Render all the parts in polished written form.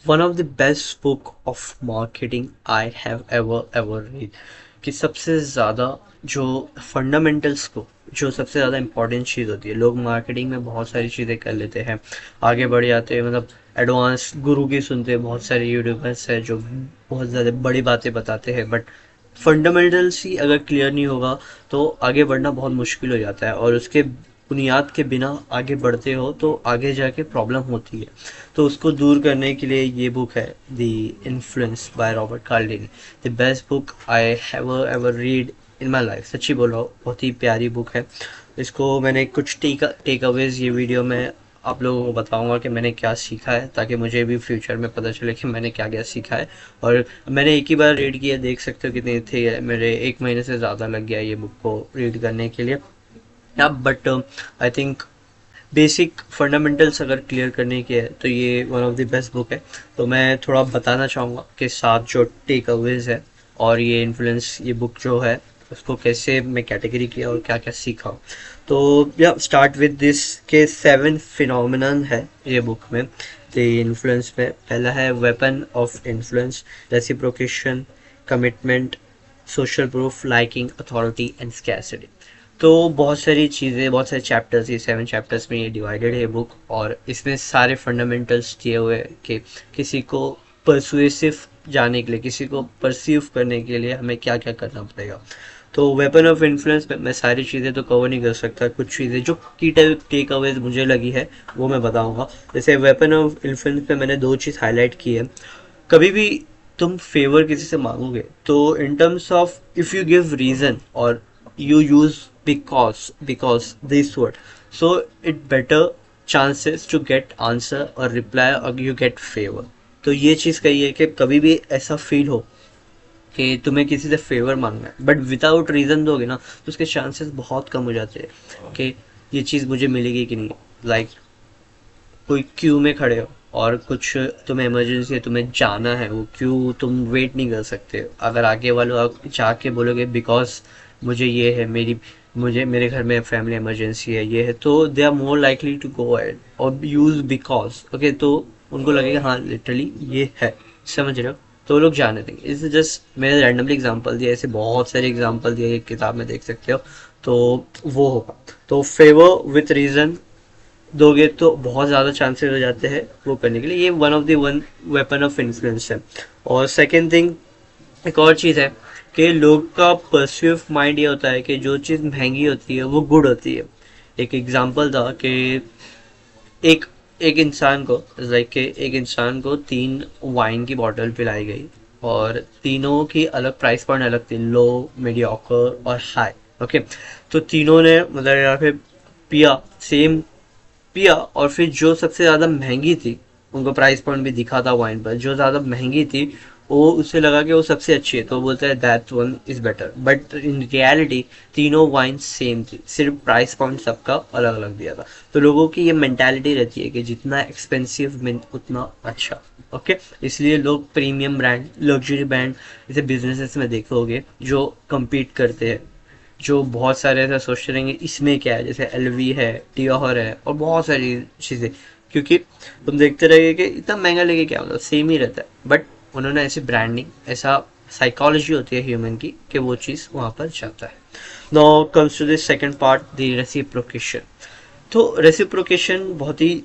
One of the best book of marketing I have ever read. कि सबसे ज़्यादा जो फंडामेंटल्स को, जो सबसे ज़्यादा इम्पोर्टेंट चीज़ होती है, लोग मार्केटिंग में बहुत सारी चीज़ें कर लेते हैं, आगे बढ़ जाते हैं, मतलब एडवांस गुरु की सुनते हैं, बहुत सारे यूट्यूबर्स हैं जो बहुत ज़्यादा बड़ी बातें बताते हैं, बट फंडामेंटल्स ही अगर क्लियर नहीं होगा तो आगे बढ़ना बहुत मुश्किल हो जाता है, और उसके बुनियाद के बिना आगे बढ़ते हो तो आगे जाके प्रॉब्लम होती है। तो उसको दूर करने के लिए ये बुक है, the influence by Robert Cialdini. The best book I have ever read in my life. सच्ची बोल रहा हूँ, बहुत ही प्यारी बुक है। इसको मैंने कुछ टेक अवेज ये वीडियो में आप लोगों को बताऊंगा कि मैंने क्या सीखा है, ताकि मुझे भी फ्यूचर में पता चले कि मैंने क्या क्या सीखा है। और मैंने एक ही बार रीड किया, देख सकते हो कितनी थी, मेरे 1 महीने से ज़्यादा लग गया ये बुक को रीड करने के लिए। या but I think basic fundamentals अगर क्लियर करने की है तो ये one of the best book है। तो मैं थोड़ा बताना चाहूँगा कि साथ जो टेक अवेज है और ये इन्फ्लुएंस, ये बुक जो है उसको कैसे मैं कैटेगरी किया और क्या क्या सीखा। तो या स्टार्ट विद दिस के 7 फिनोमिनन है ये बुक में। द इन्फ्लुएंस में पहला है weapon of influence, reciprocation, commitment, social proof, liking, authority and scarcity. तो बहुत सारी चीज़ें, बहुत सारे चैप्टर्स, ये 7 चैप्टर्स में ये डिवाइडेड है बुक, और इसमें सारे फंडामेंटल्स दिए हुए हैं कि किसी को परसुएसिव जाने के लिए, किसी को परसीव करने के लिए हमें क्या क्या करना पड़ेगा। तो वेपन ऑफ इन्फ्लुएंस में मैं सारी चीज़ें तो कवर नहीं कर सकता, कुछ चीज़ें जो की टेक अवेज मुझे लगी है वो मैं बताऊंगा। जैसे वेपन ऑफ इन्फ्लुएंस में मैंने 2 चीज़ हाईलाइट की है। कभी भी तुम फेवर किसी से मांगोगे तो in terms of if you give reason और you use because this word, so it better chances to get answer or reply or you get favor। तो ये चीज़ कही है कि कभी भी ऐसा फील हो कि तुम्हें किसी से फेवर मांगना है बट विदाउट रीज़न दोगे ना, तो उसके चांसेस बहुत कम हो जाते हैं कि ये चीज़ मुझे मिलेगी कि नहीं। लाइक कोई क्यू में खड़े हो और कुछ तुम्हें इमरजेंसी है, तुम्हें जाना है, वो क्यू तुम वेट नहीं कर सकते, अगर आगे वाले आप जाके बोलोगे बिकॉज मुझे ये है, मुझे मेरे घर में फैमिली इमरजेंसी है, ये है, तो they are more likely to go ahead और यूज बिकॉज। ओके, तो उनको लगेगा हाँ लिटरली ये है, समझ रहे हो, तो वो लोग जाने देंगे। इस जस्ट मैंने रैंडमली एग्जांपल दिया, ऐसे बहुत सारे एग्जांपल दिए, एक किताब में देख सकते हो। तो वो होगा, तो फेवर विथ रीजन दोगे तो बहुत ज़्यादा चांसेस हो जाते हैं वो करने के लिए। ये one of the one weapon of influence है। और सेकेंड थिंग, एक और चीज़ है कि लोग का परस्यूव माइंड ये होता है कि जो चीज़ महंगी होती है वो गुड होती है। एक एग्जांपल था कि एक एक इंसान को, लाइक कि एक इंसान को 3 वाइन की बॉटल पिलाई गई और तीनों की अलग प्राइस पॉइंट अलग थी, लो, मीडियोकर और हाई। ओके, तो तीनों ने मतलब यहाँ पे पिया, सेम पिया, और फिर जो सबसे ज़्यादा महंगी थी, उनको प्राइस पॉइंट भी दिखा था वाइन पर, जो ज़्यादा महंगी थी वो उससे लगा कि वो सबसे अच्छी है, तो वो बोलता है that one is better, but in reality तीनों वाइन सेम थी, सिर्फ प्राइस पॉइंट सबका अलग अलग दिया था। तो लोगों की ये मेंटालिटी रहती है कि जितना एक्सपेंसिव उतना अच्छा। ओके, इसलिए लोग प्रीमियम ब्रांड, लग्जरी ब्रांड, जैसे बिजनेसेस में देखोगे जो कम्पीट करते हैं, जो बहुत सारे ऐसा सोचते रहेंगे इसमें क्या है, जैसे एलवी है, डियोर है और बहुत सारी चीज़ें, क्योंकि तुम देखते रहोगे कि इतना महंगा लेके क्या मतलब सेम ही रहता है, बट उन्होंने ऐसी ब्रांडिंग, ऐसा साइकोलॉजी होती है ह्यूमन की कि वो चीज़ वहाँ पर जाता है। Now comes to this second part, the reciprocation. तो रेसिप्रोकेशन बहुत ही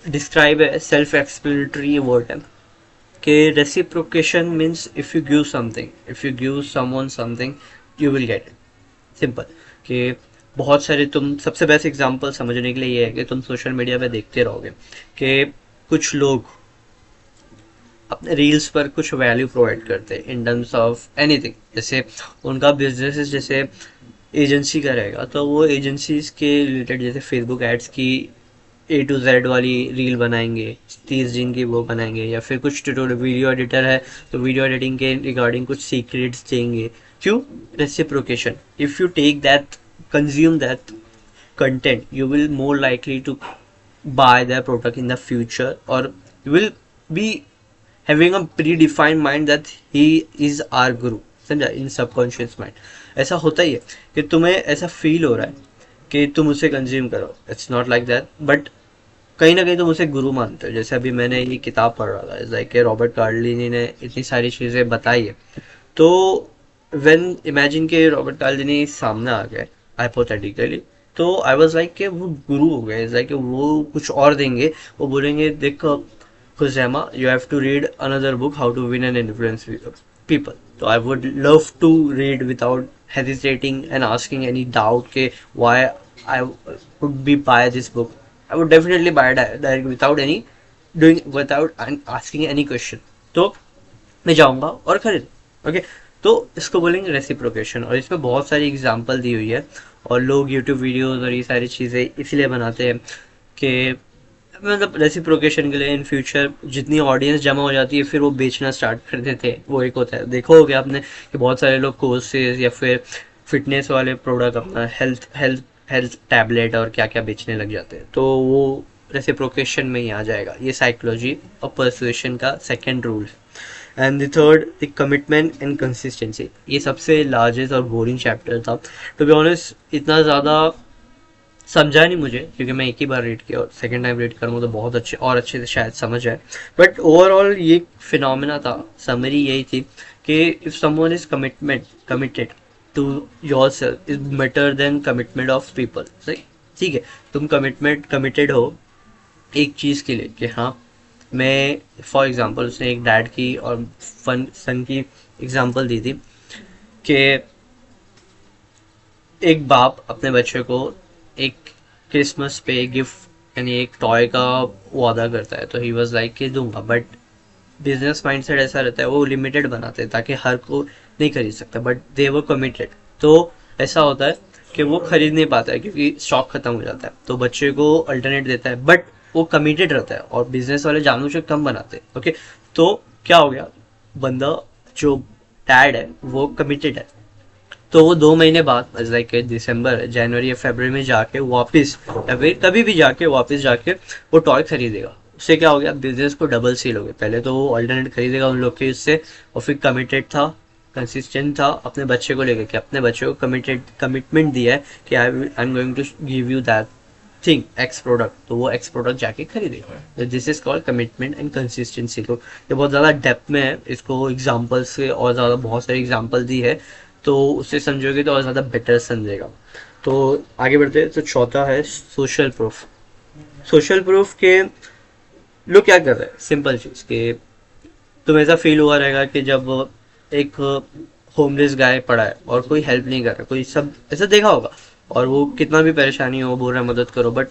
डिस्क्राइब है, सेल्फ एक्सप्लेनेटरी वर्ड है कि reciprocation means if you give something, if you give someone something you will get it. Simple, कि बहुत सारे, तुम सबसे बेस्ट एग्जांपल समझने के लिए ये है कि तुम सोशल मीडिया पे देखते रहोगे कि कुछ लोग अपने रील्स पर कुछ वैल्यू प्रोवाइड करते हैं इन टर्म्स ऑफ एनीथिंग। जैसे उनका बिजनेस जैसे एजेंसी का रहेगा तो वो एजेंसीज के रिलेटेड जैसे फेसबुक एड्स की A to Z वाली रील बनाएंगे, 30 दिन की वो बनाएंगे, या फिर कुछ ट्यूटोरियल, वीडियो एडिटर है तो वीडियो एडिटिंग के रिगार्डिंग कुछ सीक्रेट्स देंगे। क्यों? Reciprocation. If you take that, consume that content, you will more likely to buy their product in the future, or you will be having a predefined mind that he is our guru, समझा, इन subconscious mind. ऐसा होता ही है कि तुम्हें ऐसा feel हो रहा है कि तुम उसे कंज्यूम करो, it's not like that, but कहीं ना कहीं तुम उसे गुरु मानते हो। जैसे अभी मैंने ये किताब पढ़ रहा था, लाइक रॉबर्ट कार्डिनी ने इतनी सारी चीज़ें बताई है। तो व्हेन इमेजिन के रॉबर्ट कार्डिनी सामने आ गए हाइपोथेटिकली, तो आई वाज लाइक कि वो गुरु हो गए, लाइक वो कुछ और देंगे। वो बोलेंगे देख Kusama, you have to read another book, How to Win and Influence People. So I would love to read without hesitating and asking any doubt ke why I would be buy this book. I would definitely buy it direct without any doing without asking any question. तो मैं जाऊंगा और खरीद। Okay, तो इसको बोलेंगे reciprocation, और इसमें बहुत सारी एग्जांपल दी हुई है। और लोग यूट्यूब वीडियोस और ये सारी चीज़ें इसलिए बनाते हैं कि मतलब रेसिप्रोकेशन के लिए इन फ्यूचर जितनी ऑडियंस जमा हो जाती है फिर वो बेचना स्टार्ट कर देते हैं। वो एक होता है, देखो हो गया आपने कि बहुत सारे लोग कोर्सेज या फिर फिटनेस वाले प्रोडक्ट, अपना हेल्थ हेल्थ हेल्थ टैबलेट और क्या क्या बेचने लग जाते हैं। तो वो रेसिप्रोकेशन में ही आ जाएगा। ये साइकोलॉजी और परसुएशन का सेकेंड रूल है। And the third, the commitment and consistency. ये सबसे लार्जेस्ट और बोरिंग चैप्टर था, टू बी ऑनेस्ट। इतना ज़्यादा समझा नहीं मुझे, क्योंकि मैं एक ही बार रीड किया और सेकेंड टाइम रीड करूँगा तो बहुत अच्छे से शायद समझ आए। बट ओवरऑल ये फिनोमेना था, समरी यही थी कि if someone is committed to yourself is better than commitment of people. सही, ठीक है, तुम कमिटेड हो एक चीज़ के लिए कि हाँ मैं, फॉर एग्जाम्पल उसने एक डैड की और सन की एग्जाम्पल दी थी कि एक बाप अपने बच्चे को एक क्रिसमस पे गिफ्ट यानी एक टॉय का वादा करता है, तो ही वाज लाइक कि दूंगा। बट बिजनेस माइंडसेट ऐसा रहता है, वो लिमिटेड बनाते हैं ताकि हर को नहीं खरीद सकता, बट दे वर कमिटेड। तो ऐसा होता है कि वो खरीद नहीं पाता है क्योंकि स्टॉक खत्म हो जाता है, तो बच्चे को अल्टरनेट देता है, बट वो कमिटेड रहता है। और बिजनेस वाले जानबूझ कम बनाते हैं। ओके, तो क्या हो गया, बंदा जो डैड है वो कमिटेड है, तो वो 2 महीने बाद लाइक दिसंबर जनवरी या फरवरी में जाके वापस, या फिर कभी भी जाके वापस जाके वो टॉय खरीदेगा। उससे क्या हो गया, बिजनेस को डबल सेल हो गया। पहले तो वो अल्टरनेट खरीदेगा उन लोग के इससे, और फिर कमिटेड था, कंसिस्टेंट था अपने बच्चे को लेकर के, अपने बच्चे को कमिटमेंट दिया है कि I am going to give you that thing X product, तो वो एक्स प्रोडक्ट जाके खरीदेगा। This is called commitment and consistency. तो ये बहुत ज़्यादा डेप्थ में है, इसको एग्जाम्पल से और ज़्यादा बहुत सारी एग्जाम्पल दी है, तो उससे समझोगे तो और ज़्यादा बेटर समझेगा। तो आगे बढ़ते हैं। तो चौथा है सोशल प्रूफ। सोशल प्रूफ के लोग क्या कर रहे हैं, सिंपल चीज़ के तुम्हें ऐसा फील हुआ रहेगा कि जब एक होमलेस गाय पड़ा है और कोई हेल्प नहीं कर रहा, कोई सब ऐसा देखा होगा, और वो कितना भी परेशानी हो बोल रहा है मदद करो, बट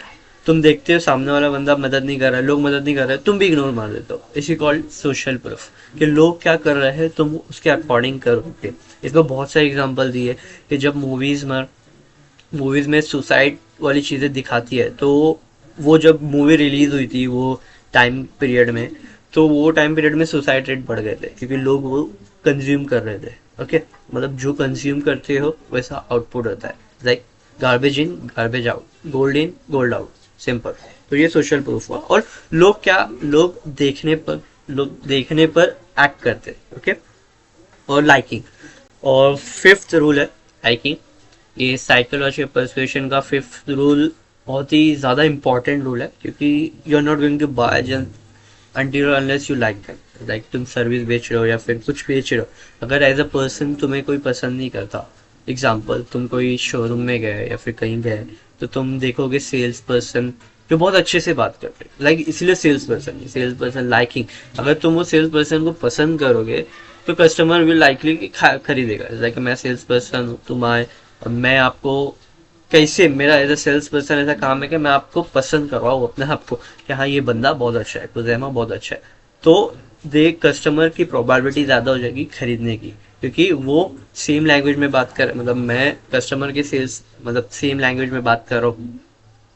तुम देखते हो सामने वाला बंदा मदद नहीं कर रहा है, लोग मदद नहीं कर रहे, तुम भी इग्नोर मार देते हो। इसी कॉल्ड सोशल प्रूफ कि लोग क्या कर रहे हैं तुम उसके अकॉर्डिंग करोगे। इसमें बहुत सारी एग्जांपल दी है कि जब मूवीज में सुसाइड वाली चीज़ें दिखाती है, तो वो जब मूवी रिलीज हुई थी वो टाइम पीरियड में, तो वो टाइम पीरियड में सुसाइड रेट बढ़ गए थे क्योंकि लोग वो कंज्यूम कर रहे थे। ओके, मतलब जो कंज्यूम करते हो वैसा आउटपुट होता है, like garbage in garbage out, gold in gold out, simple. तो ये सोशल प्रूफ हुआ। और लोग देखने पर एक्ट करते हैं। ओके, और लाइकिंग, और फिफ्थ रूल है लाइकिंग। ये साइकोलॉजी ऑफ परसुएशन का फिफ्थ रूल बहुत ही ज़्यादा इंपॉर्टेंट रूल है, क्योंकि you are not going to buy until unless you like them। Like तुम सर्विस बेच रहे हो या फिर कुछ बेच रहे हो, अगर एज अ पर्सन तुम्हें कोई पसंद नहीं करता, एग्जाम्पल तुम कोई शोरूम में गए या फिर कहीं गए, तो तुम देखोगे सेल्स पर्सन जो बहुत अच्छे से बात करते हैं, लाइक इसलिए सेल्स पर्सन लाइकिंग। अगर तुम वो सेल्स पर्सन को पसंद करोगे तो कस्टमर विल लाइकली खरीदेगा। लाइक मैं सेल्स पर्सन हूँ, तुम आए और मैं आपको कैसे, मेरा एज अ सेल्स पर्सन ऐसा काम है कि मैं आपको पसंद करवाऊँ अपने आप को कि हाँ ये बंदा बहुत अच्छा है, कुजैमा बहुत अच्छा है, तो दे कस्टमर की प्रोबेबिलिटी ज़्यादा हो जाएगी खरीदने की, क्योंकि वो सेम लैंग्वेज में बात कर, मतलब मैं कस्टमर के सेल्स मतलब सेम लैंग्वेज में बात कर रहा हूँ,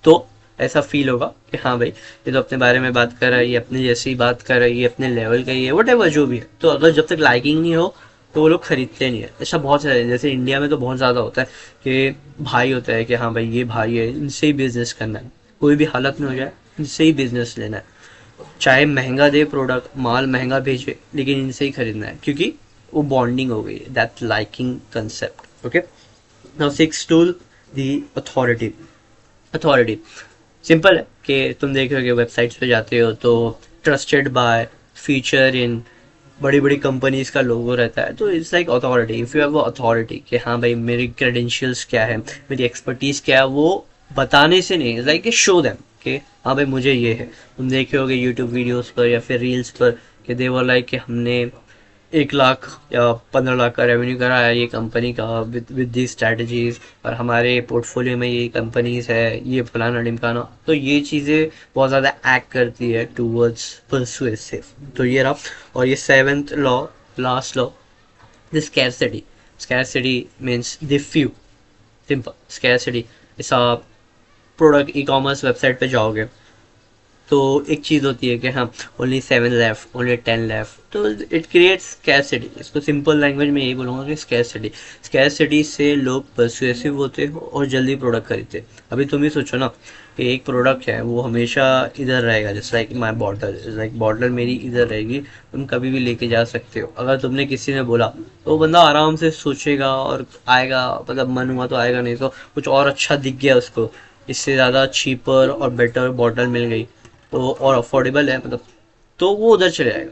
तो ऐसा फील होगा कि हाँ भाई ये तो अपने बारे में बात कर रहा है, ये अपने जैसी बात कर रहा है, ये अपने लेवल का ही है, वट जो भी है। तो अगर जब तक लाइकिंग नहीं हो तो वो लोग खरीदते नहीं है। ऐसा बहुत सारे, जैसे इंडिया में तो बहुत ज़्यादा होता है कि भाई होता है कि हाँ भाई ये भाई है, इनसे ही बिजनेस करना है, कोई भी हालत में हो जाए इनसे ही बिजनेस लेना है, चाहे महंगा दे प्रोडक्ट, माल महंगा भेजे, लेकिन इनसे ही खरीदना है, क्योंकि वो बॉन्डिंग हो गई है, that liking concept. Okay, now six tool, the authority. Simple है कि तुम देख रहे हो कि वेबसाइट्स पे जाते हो तो ट्रस्टेड बाय, फीचर इन, बड़ी बड़ी कंपनीज का लोगो रहता है। तो it's like authority, if you have authority कि हाँ भाई मेरी क्रेडेंशियल्स क्या है, मेरी एक्सपर्टीज़ क्या है, वो बताने से नहीं, लाइक शो देम कि हाँ भाई मुझे ये है। तुम देखे होगे यूट्यूब वीडियोस पर या फिर रील्स पर कि दे वर लाइक कि हमने 1 लाख या 15 लाख का रेवेन्यू करा है ये कंपनी का विद दी स्ट्रैटेजीज, और हमारे पोर्टफोलियो में ये कंपनीज है, ये फलाना ढिमकाना। तो ये चीज़ें बहुत ज़्यादा एक्ट करती है टूवर्ड्स परसुएसिव। तो ये रहा। और ये 7th law, last law, the scarcity. Scarcity means the few, simple scarcity. जैसा प्रोडक्ट ई कॉमर्स वेबसाइट पे जाओगे तो एक चीज़ होती है कि हाँ ओनली 7 लेफ्ट, ओनली 10 लेफ्ट, तो इट क्रिएट्स स्कैरसिटी। इसको सिंपल लैंग्वेज में यही बोलूँगा कि स्कैरसिटी। स्कैरसिटी से लोग परसुएसिव होते हो और जल्दी प्रोडक्ट खरीदते। अभी तुम ही सोचो ना कि एक प्रोडक्ट है वो हमेशा इधर रहेगा, जैसे like my bottle, like bottle मेरी इधर रहेगी, तुम कभी भी लेके जा सकते हो। अगर तुमने किसी ने बोला तो बंदा आराम से सोचेगा और आएगा, मतलब मन हुआ तो आएगा, नहीं तो कुछ और अच्छा दिख गया उसको, इससे ज़्यादा चीपर और बेटर बॉटल मिल गई तो और अफोर्डेबल है, मतलब तो वो उधर चले जाएगा,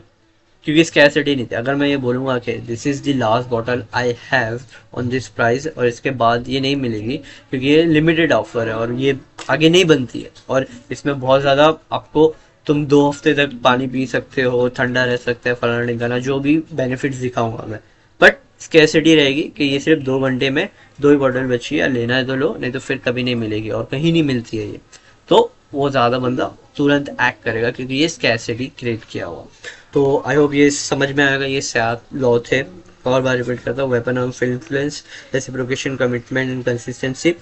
क्योंकि स्कैरसिटी नहीं थी। अगर मैं ये बोलूँगा कि this is the last bottle I have on this price, और इसके बाद ये नहीं मिलेगी क्योंकि ये लिमिटेड ऑफर है और ये आगे नहीं बनती है, और इसमें बहुत ज़्यादा आपको, तुम 2 हफ्ते तक पानी पी सकते हो, ठंडा रह सकता है, फलाना ढिमकाना, जो भी बेनिफिट्स दिखाऊंगा मैं, बट स्कैरसिटी रहेगी कि ये सिर्फ 2 घंटे में 2 ही बॉटल बची है, लेना है तो लो, नहीं तो फिर कभी नहीं मिलेगी और कहीं नहीं मिलती है ये। तो वो ज़्यादा बंदा तुरंत एक्ट करेगा क्योंकि ये स्कैरसिटी क्रिएट किया हुआ। तो आई होप ये समझ में आएगा। ये 7 लॉ थे, और बार रिपीट करता हूँ। Weapon of influence, reciprocation, commitment and consistency,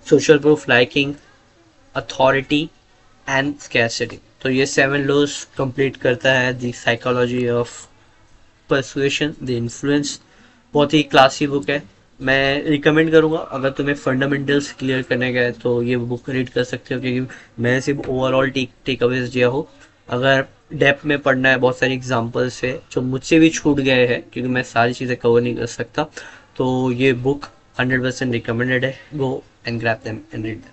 social proof, liking, authority and scarcity. तो ये 7 लॉज कंप्लीट करता है the psychology of persuasion, the influence. बहुत ही क्लासी बुक है, मैं रिकमेंड करूँगा। अगर तुम्हें फंडामेंटल्स क्लियर करने का है तो ये बुक रीड कर सकते हो, क्योंकि मैं सिर्फ ओवरऑल टेक अवेज दिया हो। अगर डेप्थ में पढ़ना है, बहुत सारी एग्जांपल्स है जो मुझसे भी छूट गए हैं क्योंकि मैं सारी चीज़ें कवर नहीं कर सकता, तो ये बुक 100% रिकमेंडेड है। Go and grab them and read them.